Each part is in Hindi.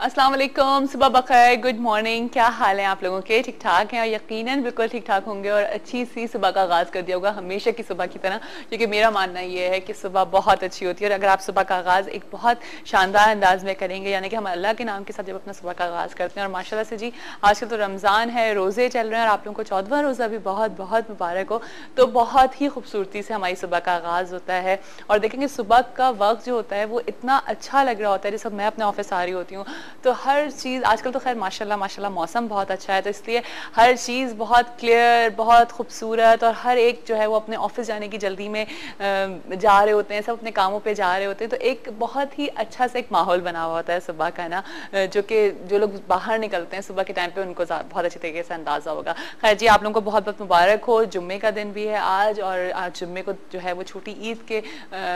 अस्सलाम वालेकुम, सुबह बखैर, गुड मॉर्निंग। क्या हाल है आप लोगों के? ठीक ठाक हैं और यकीनन बिल्कुल ठीक ठाक होंगे और अच्छी सी सुबह का आगाज़ कर दिया होगा हमेशा की सुबह की तरह, क्योंकि मेरा मानना ये है कि सुबह बहुत अच्छी होती है और अगर आप सुबह का आगाज़ एक बहुत शानदार अंदाज में करेंगे, यानी कि हम अल्लाह के नाम के साथ जब अपना सुबह का आगाज़ करते हैं। और माशाल्लाह से जी आजकल तो रमज़ान है, रोज़े चल रहे हैं और आप लोगों को 14वां रोज़ा भी बहुत बहुत मुबारक हो। तो बहुत ही खूबसूरती से हमारी सुबह का आगाज़ होता है और देखेंगे सुबह का वक्त जो होता है वो इतना अच्छा लग रहा होता है। जैसे मैं अपने ऑफिस आ रही होती हूँ तो हर चीज़ आजकल तो खैर माशाल्लाह माशाल्लाह मौसम बहुत अच्छा है, तो इसलिए हर चीज़ बहुत क्लियर, बहुत खूबसूरत और हर एक जो है वो अपने ऑफिस जाने की जल्दी में जा रहे होते हैं, सब अपने कामों पे जा रहे होते हैं। तो एक बहुत ही अच्छा सा एक माहौल बना हुआ होता है सुबह का ना, जो कि जो लोग बाहर निकलते हैं सुबह के टाइम पे उनको बहुत अच्छे तरीके से अंदाज़ा होगा। खैर जी, आप लोगों को बहुत बहुत मुबारक हो। जुम्मे का दिन भी है आज और आज जुम्मे को जो है वो छोटी ईद के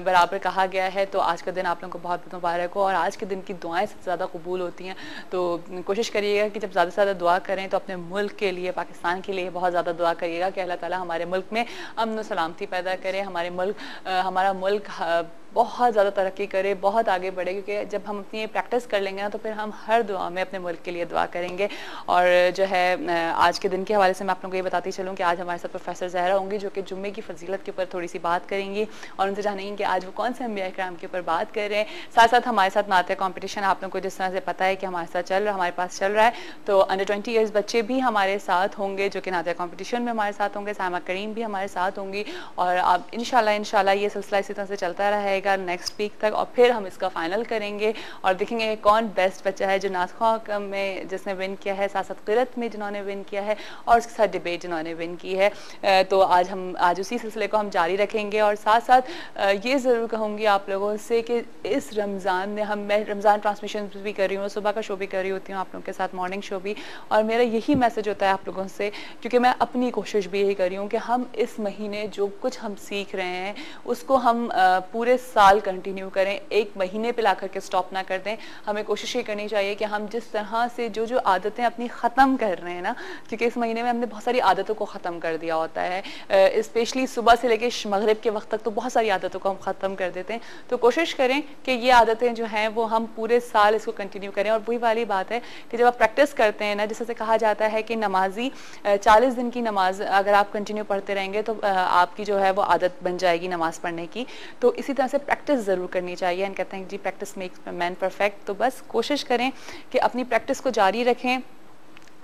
बराबर कहा गया है, तो आज का दिन आप लोगों को बहुत बहुत मुबारक हो। और आज के दिन की दुआएं सबसे ज़्यादा कबूल होती हैं, तो कोशिश करिएगा कि जब ज़्यादा से ज़्यादा दुआ करें तो अपने मुल्क के लिए, पाकिस्तान के लिए बहुत ज़्यादा दुआ करिएगा कि अल्लाह ताला हमारे मुल्क में अमन सलामती पैदा करे, हमारा मुल्क बहुत ज़्यादा तरक्की करे, बहुत आगे बढ़े, क्योंकि जब हम अपनी प्रैक्टिस कर लेंगे ना तो फिर हम हर दुआ में अपने मुल्क के लिए दुआ करेंगे। और जो है आज के दिन के हवाले से मैं आप लोगों को ये बताती चलूँ कि आज हमारे साथ प्रोफेसर ज़हरा होंगी जो कि जुम्मे की फजीलत के ऊपर थोड़ी सी बात करेंगी और उनसे जानेंगे कि आज वो कौन से अंबिया इकराम के ऊपर बात कर रहे हैं। साथ साथ हमारे साथ नाते कॉम्पिटिशन आप लोगों को जिस तरह से पता है कि हमारे साथ हमारे पास चल रहा है, तो अंडर 20 ईयर्स बच्चे भी हमारे साथ होंगे जो कि नाते कॉम्पिटिशन में हमारे साथ होंगे। सामा करीम भी हमारे साथ होंगी और अब इंशाल्लाह ये सिलसिला इसी तरह से चलता रहेगा नेक्स्ट वीक तक और फिर हम इसका फाइनल करेंगे और देखेंगे कौन बेस्ट बच्चा है जो नात में जिसने विन किया है, साथ साथ क़िरात में जिन्होंने विन किया है और उसके साथ डिबेट जिन्होंने विन की है। तो आज उसी सिलसिले को हम जारी रखेंगे और साथ साथ ये ज़रूर कहूँगी आप लोगों से कि इस रमज़ान में मैं रमज़ान ट्रांसमिशन भी कर रही हूँ, सुबह का शो भी कर रही होती हूँ आप लोगों के साथ, मॉर्निंग शो भी, और मेरा यही मैसेज होता है आप लोगों से, क्योंकि मैं अपनी कोशिश भी यही कर रही हूँ कि हम इस महीने जो कुछ हम सीख रहे हैं उसको हम पूरे साल कंटिन्यू करें, एक महीने पे ला करके स्टॉप ना कर दें। हमें कोशिश ये करनी चाहिए कि हम जिस तरह से जो आदतें अपनी ख़त्म कर रहे हैं ना, क्योंकि इस महीने में हमने बहुत सारी आदतों को ख़त्म कर दिया होता है, स्पेशली सुबह से लेकर मगरिब के वक्त तक तो बहुत सारी आदतों को हम ख़त्म कर देते हैं। तो कोशिश करें कि ये आदतें जो हैं वो हम पूरे साल इसको कंटिन्यू करें। और वही वाली बात है कि जब आप प्रैक्टिस करते हैं ना, जैसे कहा जाता है कि नमाजी 40 दिन की नमाज अगर आप कंटिन्यू पढ़ते रहेंगे तो आपकी जो है वो आदत बन जाएगी नमाज पढ़ने की। तो इसी तरह से प्रैक्टिस ज़रूर करनी चाहिए। एंड कहते हैं जी प्रैक्टिस मेक्स मैन परफेक्ट, तो बस कोशिश करें कि अपनी प्रैक्टिस को जारी रखें,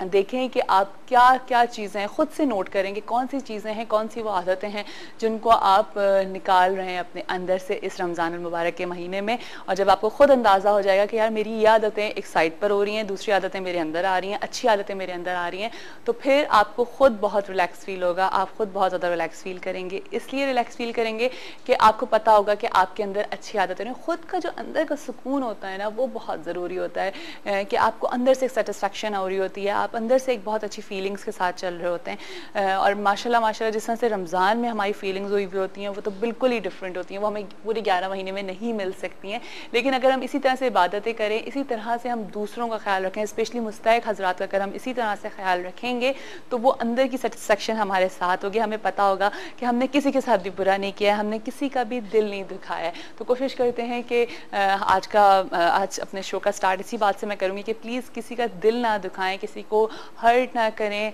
देखें कि आप क्या क्या चीज़ें हैं, ख़ुद से नोट करें कि कौन सी चीज़ें हैं, कौन सी वो आदतें हैं जिनको आप निकाल रहे हैं अपने अंदर से इस रमज़ान मुबारक के महीने में। और जब आपको ख़ुद अंदाज़ा हो जाएगा कि यार मेरी ये आदतें एक साइड पर हो रही हैं, दूसरी आदतें मेरे अंदर आ रही हैं, अच्छी आदतें मेरे अंदर आ रही हैं, तो फिर आपको ख़ुद बहुत रिलैक्स फील होगा, आप ख़ुद बहुत ज़्यादा रिलैक्स फील करेंगे। इसलिए रिलैक्स फील करेंगे कि आपको पता होगा कि आपके अंदर अच्छी आदतें हैं। ख़ुद का जो अंदर का सुकून होता है ना वो बहुत ज़रूरी होता है कि आपको अंदर से सेटिस्फेक्शन हो रही होती है, आप अंदर से एक बहुत अच्छी फीलिंग्स के साथ चल रहे होते हैं। और माशाल्लाह जिस तरह से रमज़ान में हमारी फीलिंग्स हुई हुई होती हैं वो तो बिल्कुल ही डिफरेंट होती हैं, वो हमें पूरे 11 महीने में नहीं मिल सकती हैं। लेकिन अगर हम इसी तरह से इबादतें करें, इसी तरह से हम दूसरों का ख्याल रखें, स्पेशली मुस्तैक हजरात का अगर हम इसी तरह से ख्याल रखेंगे तो वो अंदर की सेटिस्फेक्शन हमारे साथ होगी। हमें पता होगा कि हमने किसी के साथ भी बुरा नहीं किया है, हमने किसी का भी दिल नहीं दुखाया है। तो कोशिश करते हैं कि आज अपने शो का स्टार्ट इसी बात से मैं करूँगी कि प्लीज़ किसी का दिल ना दुखाएं, किसी को हर्ट ना करें,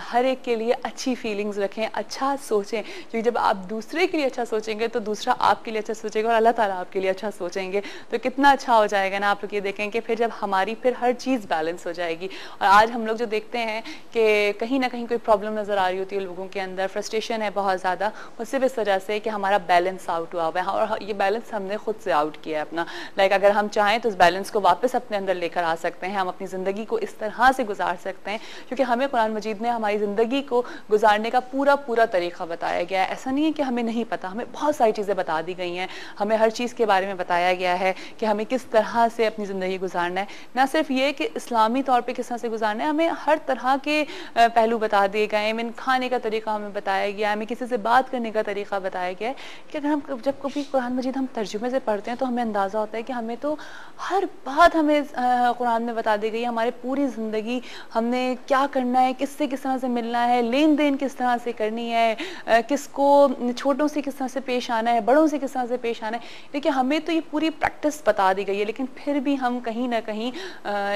हर एक के लिए अच्छी फीलिंग्स रखें, अच्छा सोचें, क्योंकि जब आप दूसरे के लिए अच्छा सोचेंगे तो दूसरा आपके लिए अच्छा सोचेगा और अल्लाह ताला आपके लिए अच्छा सोचेंगे, तो कितना अच्छा हो जाएगा ना। आप लोग ये देखें कि फिर जब हमारी फिर हर चीज़ बैलेंस हो जाएगी। और आज हम लोग जो देखते हैं कि कहीं ना कहीं कोई प्रॉब्लम नज़र आ रही होती है लोगों के अंदर, फ्रस्ट्रेशन है बहुत ज़्यादा, वो सिर्फ इस वजह से कि हमारा बैलेंस आउट हुआ है और ये बैलेंस हमने खुद से आउट किया है अपना। अगर हम चाहें तो इस बैलेंस को वापस अपने अंदर लेकर आ सकते हैं, हम अपनी ज़िंदगी को इस तरह से गुजार सकते हैं, क्योंकि हमें कुरान मजीद ने हमारी ज़िंदगी को गुजारने का पूरा तरीक़ा बताया गया है। ऐसा नहीं है कि हमें नहीं पता, हमें बहुत सारी चीज़ें बता दी गई हैं, हमें हर चीज़ के बारे में बताया गया है कि हमें किस तरह से अपनी ज़िंदगी गुजारना है। ना सिर्फ ये कि इस्लामी तौर पे किस तरह से गुजारना है, हमें हर तरह के पहलू बता दिए गए हैं। खाने का तरीका हमें बताया गया है, हमें किसी से बात करने का तरीका बताया गया है कि अगर हम जब कभी कुरान मजीद हम तर्जुमे से पढ़ते हैं तो हमें अंदाज़ा होता है कि हमें तो हर बात हमें कुरान में बता दी गई है, हमारी पूरी ज़िंदगी हमने क्या करना है, किससे किस तरह से मिलना है, लेन देन किस तरह से करनी है, किसको छोटों से किस तरह से पेश आना है, बड़ों से किस तरह से पेश आना है। देखिए हमें तो ये पूरी प्रैक्टिस बता दी गई है, लेकिन फिर भी हम कहीं ना कहीं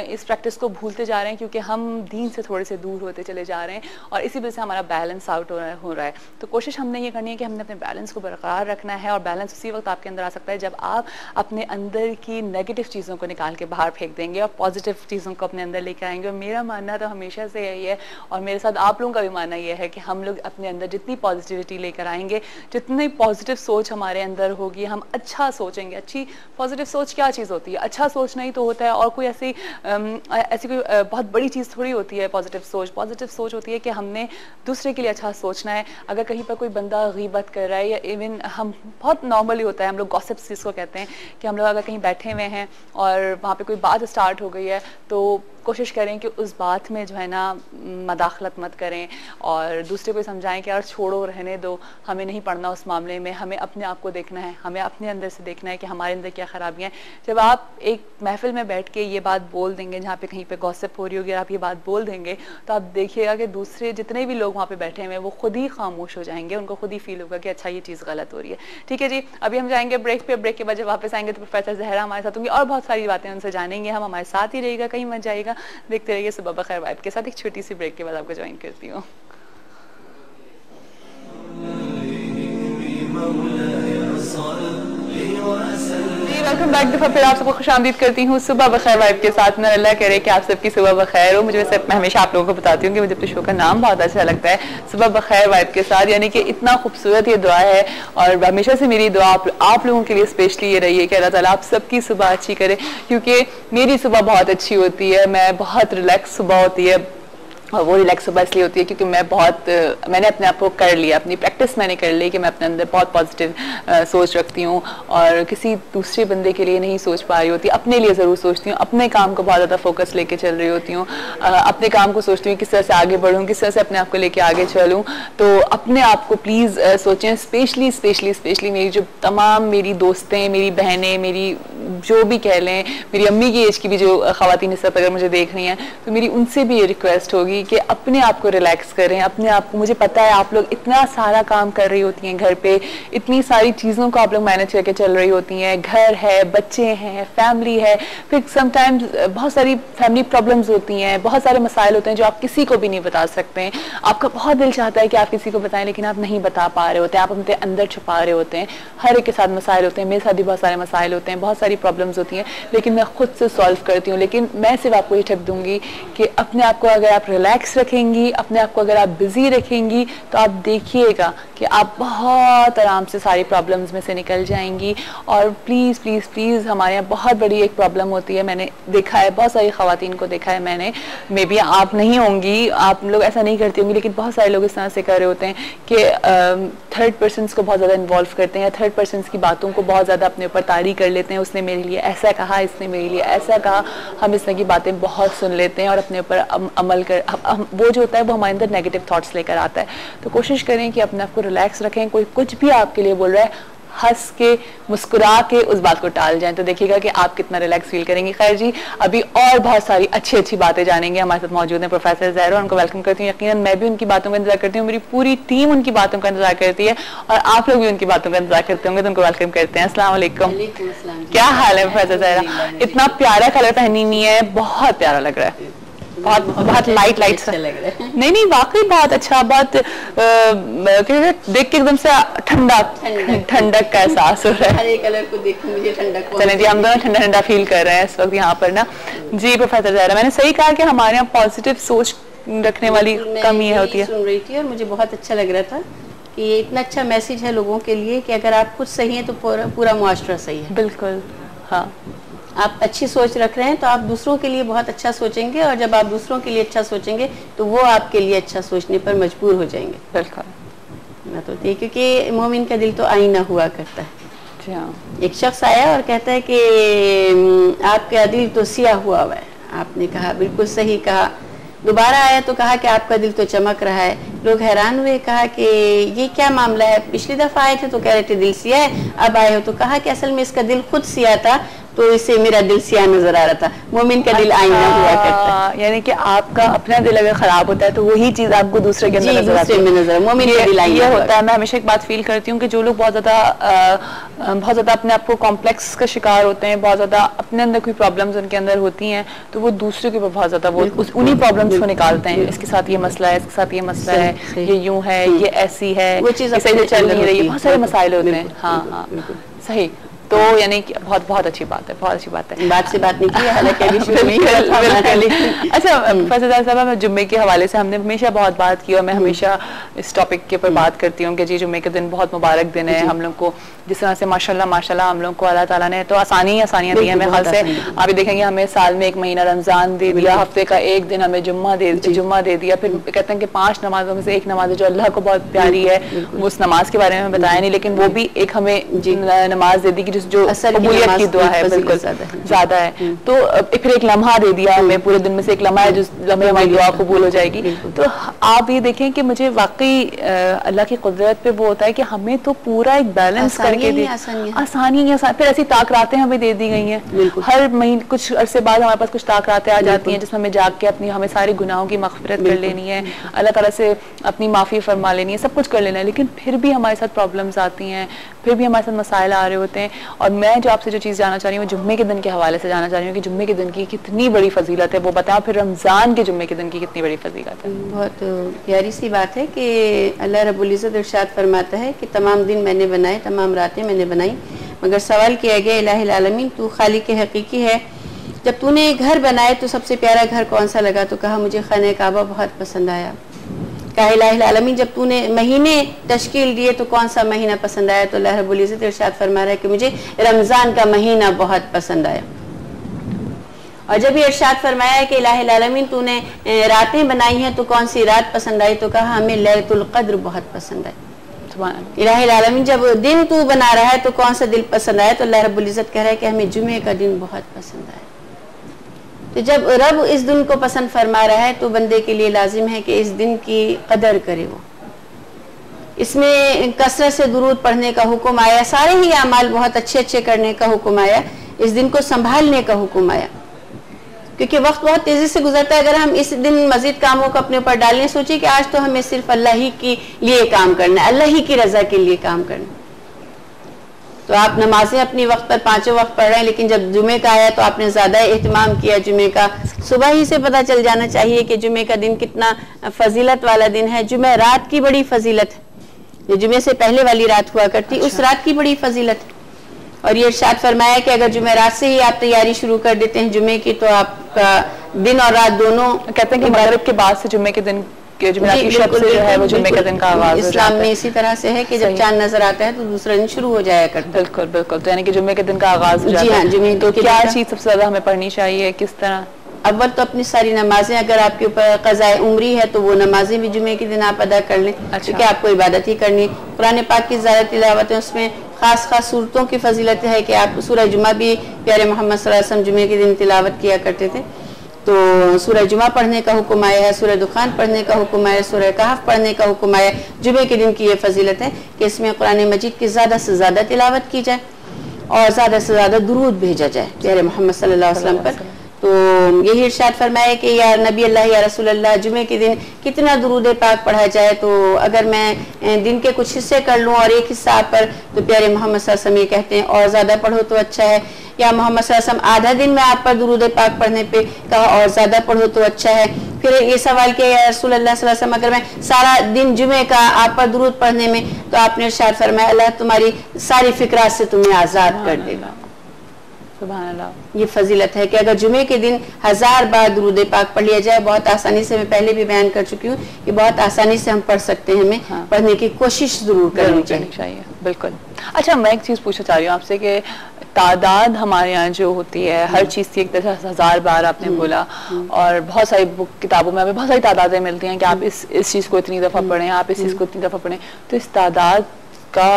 इस प्रैक्टिस को भूलते जा रहे हैं, क्योंकि हम दीन से थोड़े से दूर होते चले जा रहे हैं और इसी वजह से हमारा बैलेंस आउट हो रहा है। तो कोशिश हमने ये करनी है कि हमने अपने बैलेंस को बरकरार रखना है, और बैलेंस उसी वक्त आपके अंदर आ सकता है जब आप अपने अंदर की नेगेटिव चीज़ों को निकाल के बाहर फेंक देंगे और पॉजिटिव चीज़ों को अपने अंदर लेकर आएंगे। और मेरा मानना तो हमेशा से यही है, और मेरे साथ आप लोगों का भी मानना ये है कि हम लोग अपने अंदर जितनी पॉजिटिविटी लेकर आएंगे, जितनी पॉजिटिव सोच हमारे अंदर होगी, हम अच्छा सोचेंगे। अच्छी पॉजिटिव सोच क्या चीज़ होती है? अच्छा सोचना ही तो होता है, और कोई ऐसी कोई बहुत बड़ी चीज़ थोड़ी होती है पॉजिटिव सोच। पॉजिटिव सोच होती है कि हमने दूसरे के लिए अच्छा सोचना है। अगर कहीं पर कोई बंदा गीबत कर रहा है, या इवन हम बहुत नॉर्मली होता है, हम लोग गॉसिप्स जिसको कहते हैं, कि हम लोग अगर कहीं बैठे हुए हैं और वहाँ पे कोई बात स्टार्ट हो गई है, तो कोशिश करें कि उस बात में जो है ना मदाखलत मत करें, और दूसरे को समझाएं कि यार छोड़ो, रहने दो, हमें नहीं पढ़ना उस मामले में, हमें अपने आप को देखना है, हमें अपने अंदर से देखना है कि हमारे अंदर क्या खराबियाँ हैं। जब आप एक महफिल में बैठ के ये बात बोल देंगे, जहाँ पे कहीं पे गॉसिप हो रही होगी, आप ये बात बोल देंगे, तो आप देखिएगा कि दूसरे जितने भी लोग वहाँ पे बैठे हुए हैं वो खुद ही खामोश हो जाएंगे, उनको खुद ही फील होगा कि अच्छा ये चीज़ गलत हो रही है। ठीक है जी, अभी हम जाएंगे ब्रेक पे। ब्रेक के बाद जब वापस आएंगे तो प्रोफेसर जहरा हमारे साथ होंगी और बहुत सारी बातें उनसे जानेंगे हम। हमारे साथ ही रहिएगा, कहीं मत जाइएगा, देखते रहिए सुबह बखैर वाइब के साथ। एक छोटी सी ब्रेक के बाद आपको ज्वाइन करती हूँ। Welcome back. दफा फिर आप सबको खुशामदीद करती हूँ सुबह बखैर वाइब के साथ। मैं अल्लाह करे कि आप सबकी सुबह बखैर हो। मुझे वैसे मैं हमेशा आप लोगों को बताती हूँ कि मुझे अपने शो का नाम बहुत अच्छा लगता है, सुबह बखैर वाइब के साथ, यानी कि इतना खूबसूरत ये दुआ है। और हमेशा से मेरी दुआ आप लोगों के लिए स्पेशली ये रही है कि अल्लाह ताला आप सबकी सुबह अच्छी करे, क्योंकि मेरी सुबह बहुत अच्छी होती है, मैं बहुत रिलैक्स सुबह होती है। और वो रिलैक्स सुबह इसलिए होती है क्योंकि मैंने अपने आप को कर लिया, अपनी प्रैक्टिस मैंने कर ली कि मैं अपने अंदर बहुत पॉजिटिव सोच रखती हूँ, और किसी दूसरे बंदे के लिए नहीं सोच पा रही होती, अपने लिए ज़रूर सोचती हूँ, अपने काम को बहुत ज़्यादा फोकस लेके चल रही होती हूँ, अपने काम को सोचती हूँ किस तरह से आगे बढ़ूँ, किस तरह से अपने आप को लेके आगे चलूँ। तो अपने आप को प्लीज़ सोचें, स्पेशली मेरी जो तमाम मेरी दोस्तें, मेरी बहनें, मेरी जो भी कह लें, मेरी अम्मी की एज की भी जो ख़वातीन इस वक्त अगर मुझे देख रही हैं, तो मेरी उनसे भी ये रिक्वेस्ट होगी कि अपने आप को रिलैक्स करें, अपने आप को। मुझे पता है आप लोग इतना सारा काम कर रही होती हैं घर पे, इतनी सारी चीज़ों को आप लोग मैनेज करके चल रही होती हैं, घर है, बच्चे हैं, फैमिली है, फिर समटाइम्स बहुत सारी फैमिली प्रॉब्लम्स होती हैं, बहुत सारे मसाइल होते हैं जो आप किसी को भी नहीं बता सकते हैं। आपका बहुत दिल चाहता है कि आप किसी को बताएं, लेकिन आप नहीं बता पा रहे होते हैं, आप अपने अंदर छुपा रहे होते हैं। हर एक के साथ मसाइल होते हैं, मेरे साथ भी बहुत सारे मसाइल होते हैं, बहुत सारी प्रॉब्लम्स होती हैं, लेकिन मैं खुद से सॉल्व करती हूँ। लेकिन मैं सिर्फ आपको ये टिप दूंगी कि अपने आप को अगर आप रिलैक्स रखेंगी, अपने आप को अगर आप बिजी रखेंगी, तो आप देखिएगा कि आप बहुत आराम से सारी प्रॉब्लम्स में से निकल जाएंगी। और प्लीज़ प्लीज़ प्लीज़, हमारे यहाँ बहुत बड़ी एक प्रॉब्लम होती है, मैंने देखा है, बहुत सारी ख़वातीन को देखा है मैंने, मे बी आप नहीं होंगी, आप लोग ऐसा नहीं करती होंगी, लेकिन बहुत सारे लोग इस तरह से कर रहे होते हैं कि थर्ड पर्सन्स को बहुत ज़्यादा इन्वॉल्व करते हैं, थर्ड पर्सन्स की बातों को बहुत ज़्यादा अपने ऊपर तारी कर लेते हैं। उसने मेरे लिए ऐसा कहा, इसने मेरे लिए ऐसा कहा, हम इस तरह की बातें बहुत सुन लेते हैं और अपने ऊपर अमल कर, वो जो होता है वो हमारे अंदर नेगेटिव थॉट्स लेकर आता है। तो कोशिश करें कि अपने आप को रिलैक्स रखें। कोई कुछ भी आपके लिए बोल रहा है, हंस के मुस्कुरा के उस बात को टाल जाएं, तो देखिएगा कि आप कितना रिलैक्स फील करेंगे। खैर जी, अभी और बहुत सारी अच्छी अच्छी बातें जानेंगे। हमारे साथ मौजूद हैं प्रोफेसर ज़हरा, उनको वेलकम करती हूँ। यकीनन मैं भी उनकी बातों का इंतजार करती हूँ, मेरी पूरी टीम उनकी बातों का इंतजार करती है, और आप लोग भी उनकी बातों का इंतजार करते होंगे, तो उनको वेलकम करते हैं। अस्सलाम वालेकुम। क्या हाल है प्रोफेसर ज़हरा? इतना प्यारा कलर पहनी हुई है, बहुत प्यारा लग रहा है, बहुत लाइट अच्छा लग रहा है। नहीं वाकई बहुत अच्छा, बहुत देख के एकदम से ठंडक का एहसास हो रहा है। हरे कलर को देख के मुझे ठंडक। चलिए जी, हम दोनों ठंडा ठंडा फील कर रहे हैं इस वक्त यहाँ पर ना। जी प्रोफेसर ज़हरा, मैंने सही कहा कि हमारे यहाँ पॉजिटिव सोच रखने वाली कमी होती है। सुन रही थी और मुझे बहुत अच्छा लग रहा था कि ये इतना अच्छा मैसेज है लोगों के लिए कि अगर आप खुद सही हैं तो पूरा मुआशरा सही है। बिल्कुल, हाँ। आप अच्छी सोच रख रहे हैं तो आप दूसरों के लिए बहुत अच्छा सोचेंगे, और जब आप दूसरों के लिए अच्छा सोचेंगे तो वो आपके लिए अच्छा सोचने पर मजबूर हो जाएंगे। बिल्कुल, ना तो क्योंकि मोमिन का दिल तो आईना हुआ करता है। जी हाँ। एक शख्स आया और कहता है कि आपका दिल तो सिया हुआ है। आपने कहा बिल्कुल सही कहा। दोबारा आया तो कहा कि आपका दिल तो चमक रहा है। लोग हैरान हुए, कहा कि ये क्या मामला है, पिछली दफा आए थे तो कह रहे थे दिल सिया है, अब आए हो तो कहा कि असल में इसका दिल खुद सिया था, तो इससे मेरा दिल सियाह नजर आ रहा था। मोमिन का दिल आईना हुआ करता है। यानी कि आपका अपना दिल अगर खराब होता है तो वही चीज आपको दूसरे के अंदर नजर आती है। मोमिन का दिल आईना ये होता है। मैं हमेशा एक बात फील करती हूँ कि जो लोग बहुत ज्यादा अपने आप को कॉम्प्लेक्स का शिकार होते हैं, बहुत ज्यादा अपने अंदर कोई प्रॉब्लम्स उनके अंदर होती हैं, तो वो दूसरे के ऊपर बहुत ज्यादा वो उन्हीं प्रॉब्लम्स को निकालते हैं। इसके साथ ये मसला है, इसके साथ ये मसला है, ये यूं है, ये ऐसी है, वो चीज सही से चल नहीं रही है, बहुत सारे मसाइल होते हैं। हाँ हाँ सही। तो यानी कि बहुत अच्छी बात है, बहुत अच्छी बात है। बात से बात नहीं की, हालांकि अभी शुरू नहीं हुआ था। अच्छा प्रोफेसर साहब, मैं जुम्मे के हवाले से हमने हमेशा बहुत बात की और मैं हमेशा इस टॉपिक के ऊपर बात करती हूँ कि जी जुम्मे के दिन बहुत मुबारक दिन है हम लोग को। जिस तरह से माशाल्लाह हम लोग को अल्लाह ताला ने तो आसानियां दी हैं। मेरे ख्याल से आप देखेंगे हमें साल में एक महीना रमजान दे दिया, हफ्ते का एक दिन हमें जुम्मा दे दिया। फिर कहते हैं कि 5 नमाजों में से एक नमाज जो अल्लाह को बहुत प्यारी है, वो उस नमाज के बारे में बताया नहीं, लेकिन वो भी एक हमें नमाज दे दी कि जो कबूलियत की दुआ है, बिल्कुल ज्यादा है। तो फिर एक लम्हा दे दिया हमें, पूरे दिन में से एक लम्हा है जिस लम्हे हमारी दुआ कबूल हो जाएगी। तो आप ये देखें कि मुझे वाकई अल्लाह की कुदरत पे वो होता है कि हमें तो पूरा एक बैलेंस करके दे, आसानी फिर ऐसी ताकरातें हमें दे दी गई हैं। हर महीने कुछ अरसे बाद हमारे पास कुछ ताकरातें आ जाती हैं जिसमें हमें जाग के हमें सारे गुनाहों की मग़फ़िरत कर लेनी है, अल्लाह ताला से अपनी माफ़ी फरमा लेनी है, सब कुछ कर लेना है। लेकिन फिर भी हमारे साथ प्रॉब्लम्स आती हैं, फिर भी हमारे साथ मसाइल आ रहे होते हैं। और मैं जो आपसे जो चीज़ जानना चाह रही हूँ, जुम्मे के दिन के हवाले से जानना चाह रही हूँ कि जुम्मे के दिन की कितनी बड़ी फजीलत है, वो बताओ। फिर रमज़ान के जुम्मे के दिन की कितनी बड़ी फजीलत है। बहुत प्यारी सी बात है कि अल्लाह रब्बुल इज़्ज़त इरशाद फरमाता है कि तमाम दिन मैंने बनाए, तमाम रातें मैंने बनाई, मगर सवाल किया गया इलाहिल आलमीन तू खालिक हकीकी है, जब तूने घर बनाए तो सबसे प्यारा घर कौन सा लगा? तो कहा मुझे खाने काबा बहुत पसंद आया। कहा इलाहिल आलमीन जब तूने महीने तश्कील दिए तो कौन सा महीना पसंद आया? तो अल्लाह रब्बुल इज़्ज़त इरशाद फरमा रहा है कि मुझे रमज़ान का महीना बहुत पसंद आया। और जब ये इरशाद फरमाया कि इलाहिल आलमीन तूने रातें बनाई हैं तो कौन सी रात पसंद आई? तो कहा हमें लैलतुल क़द्र बहुत पसंद आई। इलाहिल आलमीन जब दिन तू बना रहा है तो कौन सा दिन पसंद आया? तो अल्लाह रब्बुल इज़्ज़त कह रहा है कि हमें जुमे का दिन बहुत पसंद आया। तो जब रब इस दिन को पसंद फरमा रहा है तो बंदे के लिए लाजिम है कि इस दिन की कदर करे। वो इसमें कसरत से दुरूद पढ़ने का हुक्म आया, सारे ही अमाल बहुत अच्छे अच्छे करने का हुक्म आया, इस दिन को संभालने का हुक्म आया, क्योंकि वक्त बहुत तेजी से गुजरता है। अगर हम इस दिन मजीद कामों को अपने ऊपर डालने, सोचिए कि आज तो हमें सिर्फ अल्लाह ही के लिए काम करना है, अल्लाह ही की रजा के लिए काम करना। तो आप नमाजें अपनी वक्त पर 5 वक्त पढ़ रहे हैं, लेकिन जब जुमे का आया तो आपने ज्यादा एहतमाम किया जुमे का। सुबह ही से पता चल जाना चाहिए कि जुमे का दिन कितना फजीलत वाला दिन है। जुमे रात की बड़ी फजीलत है, जो जुमे से पहले वाली रात हुआ करती, उस रात की बड़ी फजीलत है। और ये इरशाद फरमाया कि अगर जुमे रात से ही आप तैयारी शुरू कर देते हैं जुमे की, तो आपका दिन और रात दोनों, कहते हैं कि मगरिब के बाद से जुमे के दिन जो है वो जुम्मे के दिन का आगाज इस्लाम में इसी तरह से है कि जब चांद नजर आता है तो दूसरा दिन शुरू हो जाया करता है। बिल्कुल बिल्कुल। तो यानी कि जुम्मे के दिन का आगाज हो जाता है। जुम्मे तो क्या चीज सबसे ज्यादा हमें पढ़नी चाहिए, किस तरह? अव्वल तो अपनी सारी नमाजें, अगर आपके ऊपर क़ज़ाए उम्री है तो वो नमाजें भी जुम्मे के दिन आप अदा कर लें, क्योंकि आपको इबादत ही करनी है। कुरान पाक की ज़्यादा तिलावत है, उसमें खास सूरतों की फजीलत है कि आप सूरह जुमा भी प्यारे मोहम्मद सल्लल्लाहु अलैहि वसल्लम जुम्मे के दिन तिलावत किया करते थे। तो सूरह जुमा पढ़ने का हुक्म आया है, सूरह दुखान पढ़ने का हुक्म आया है, सूरह कहफ पढ़ने का हुक्म आया है। जुमे के दिन की ये फजीलत है कि इसमें कुरान मजीद की ज़्यादा से ज़्यादा तिलावत की जाए और ज़्यादा से ज़्यादा दुरूद भेजा जाए प्यारे मोहम्मद सल्लल्लाहु अलैहि वसल्लम पर। तो यही इरशाद फरमाया कि या नबी अल्लाह या रसूल अल्लाह, जुमे के दिन कितना दुरूद पाक पढ़ा जाए। तो अगर मैं दिन के कुछ हिस्से कर लूँ और एक हिस्सा आप पर, तो प्यारे मोहम्मद सल्लल्लाहु अलैहि वसल्लम ये कहते हैं और ज़्यादा पढ़ो तो अच्छा है। या मोहम्मद सल्लल्लाहु अलैहि वसल्लम आधा दिन में आप पर दुरूद पाक पढ़ने पे कहा और ज़्यादा पढ़ो तो अच्छा है। फिर ये सवाल किया या रसूल अल्लाह सल्लल्लाहु अलैहि वसल्लम, अगर मैं सारा दिन जुमे का आप पर दुरूद पढ़ने में, तो आपने इरशाद फरमाया अल्लाह तुम्हारी सारी फिक्रात से तुम्हें आज़ाद कर देगा। सुभान अल्लाह। ये फजीलत है कि अगर जुमे के दिन 1000 बार दुरूद पाक पढ़ लिया जाए, बहुत आसानी से, मैं पहले भी बयान कर चुकी हूँ कि बहुत आसानी से हम पढ़ सकते हैं, हमें पढ़ने की कोशिश जरूर करनी चाहिए। बिल्कुल। अच्छा, मैं एक चीज़ पूछना चाह रही हूँ आपसे कि तादाद हमारे यहाँ जो होती है हर चीज़ की, एक तरह 1000 बार आपने बोला, और बहुत सारी किताबों में हमें बहुत सारी तादादें मिलती हैं कि आप इस चीज़ को इतनी दफ़ा पढ़ें, आप इस चीज़ को इतनी दफ़ा पढ़ें। तो इस तादाद का